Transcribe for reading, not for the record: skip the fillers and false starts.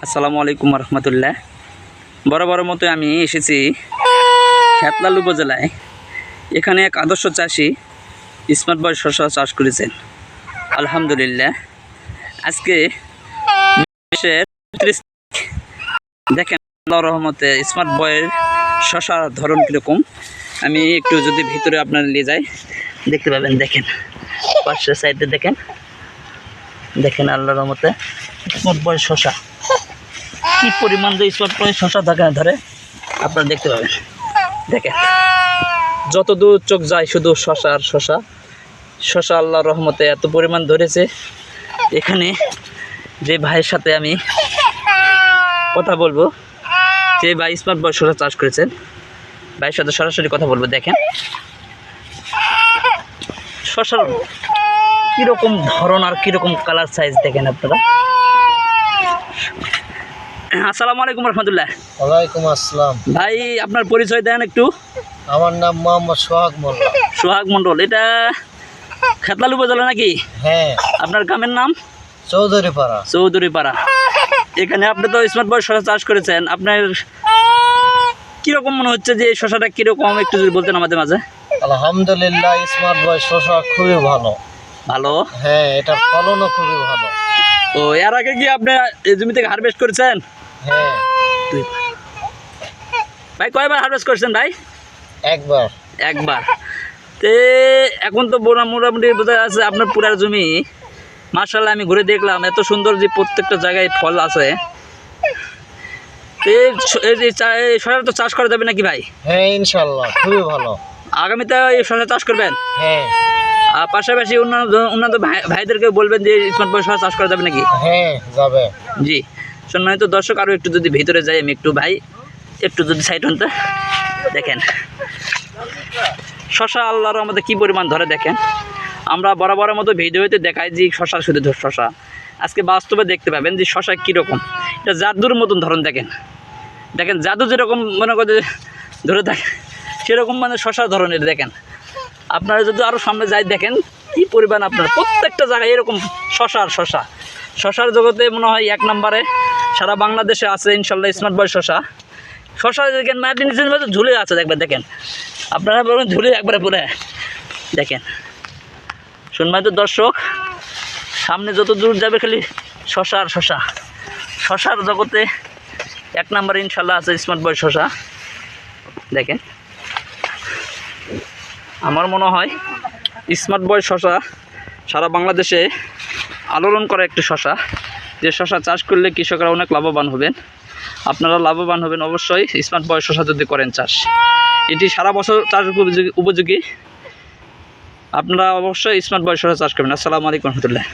আসসালামু আলাইকুম রহমতুল্লাহ। বরাবর মতো আমি এসেছি খেতলাল উপজেলায়। এখানে এক আদর্শ চাষি স্মার্ট বয় শসা চাষ করেছেন। আলহামদুলিল্লাহ আজকে মাসের 30 দেখেন আল্লাহর রহমতে স্মার্ট বয়ের শসার ধরন কীরকম আমি একটু যদি ভিতরে আপনার নিয়ে যাই দেখতে পাবেন। দেখেন পাশের সাইডে দেখেন দেখেন আল্লাহর রহমতে স্মার্ট বয়ের শসা কি পরিমাণ যে স্মার্ট বয়ের শসা ধরে আপনারা দেখতে পাবেন। দেখেন যত দূর চোখ যায় শুধু শসা আর শসা শসা। আল্লাহর রহমতে এত পরিমাণ ধরেছে। এখানে যে ভাইয়ের সাথে আমি কথা বলবো, যে ভাই স্মার্ট বয় শসা চাষ করেছেন, ভাইয়ের সাথে সরাসরি কথা বলবো। দেখেন শসার কীরকম ধরন আর কীরকম কালার সাইজ দেখেন আপনারা। আসসালামু আলাইকুম রহমতুল্লাহ। ওয়ালাইকুম আসসালাম। ভাই আপনার পরিচয় দেন একটু। আমার নাম মোহাম্মদ সোহাগ মোল্লা। সোহাগ মণ্ডল। এটা খেতলাল উপজেলা নাকি? হ্যাঁ। আপনার গ্রামের নাম? চৌধুরীপাড়া। চৌধুরীপাড়া। এখানে আপনি তো স্মার্ট বয় শসা চাষ করেছেন, আপনার কীরকম মনে হচ্ছে যে এই শসাটা কীরকম একটু যদি বলতেন আমাদের মাঝে। আলহামদুলিল্লাহ স্মার্ট বয় শসা খুবই ভালো। ভালো? হ্যাঁ, এটার ফলনও খুবই ভালো। ও এর আগে কি আপনি এই জমি থেকে হারভেস্ট করেছেন? হ্যাঁ। ভাই কয়বার হারভেস্ট করেছেন ভাই? একবার। একবার। তে এখন তো মোটামুটি বোঝা আছে আপনার পুরার জমি। মাশাআল্লাহ আমি ঘুরে দেখলাম এত সুন্দর যে প্রত্যেকটা জায়গায় ফল আছে। এই শসা তো চাষ করা যাবে নাকি ভাই? হ্যাঁ ইনশাল্লাহ খুবই ভালো। আগামীতে এই শসা চাষ করবেন? হ্যাঁ। আর পাশাপাশি অন্যান্য ভাইদেরকে বলবেন যে স্মার্ট বয় শসা চাষ করা যাবে নাকি? হ্যাঁ যাবে। জি সম্মানিত দর্শক, আরও একটু যদি ভিতরে যাই আমি একটু ভাই একটু যদি সাইড হন তো দেখেন শসা আল্লাহর রহমতে কী পরিমাণ ধরে। দেখেন আমরা বরাবরের মতো ভিডিওতে দেখাই যে শসা শুধু শসা, আজকে বাস্তবে দেখতে পাবেন যে শসা কীরকম। এটা জাদুর মতন ধরন। দেখেন দেখেন জাদু যেরকম মনে করে ধরে থাকে সেরকম মানে শসার ধরনের। দেখেন আপনারা যদি আরও সামনে যাই দেখেন কী পরিমাণ আপনার প্রত্যেকটা জায়গায় এরকম শসা আর শসা। শসার জগতে মনে হয় 1 নম্বরে সারা বাংলাদেশে আছে ইনশাল্লাহ স্মার্ট বয় শসা। শসা দেখেন মাটির নিচের মধ্যে ঝুলে আছে দেখবেন। দেখেন আপনারা বলবেন ঝুলে একবারে পুরে। দেখেন সম্মানিত দর্শক, সামনে যত দূর যাবে খালি শসা আর শসা। শসার জগতে 1 নম্বরে ইনশাল্লাহ আছে স্মার্ট বয় শসা। দেখেন আমার মনে হয় স্মার্ট বয় শসা সারা বাংলাদেশে আলোড়ন করা একটি শসা, যে শসা চাষ করলে কৃষকরা অনেক লাভবান হবেন। আপনারা লাভবান হবেন অবশ্যই স্মার্ট বয় শসা যদি করেন চাষ। এটি সারা বছর চাষ উপযোগী। আপনারা অবশ্যই স্মার্ট বয় শসা চাষ করবেন। আসসালামু আলাইকুম রহমতুল্লাহ।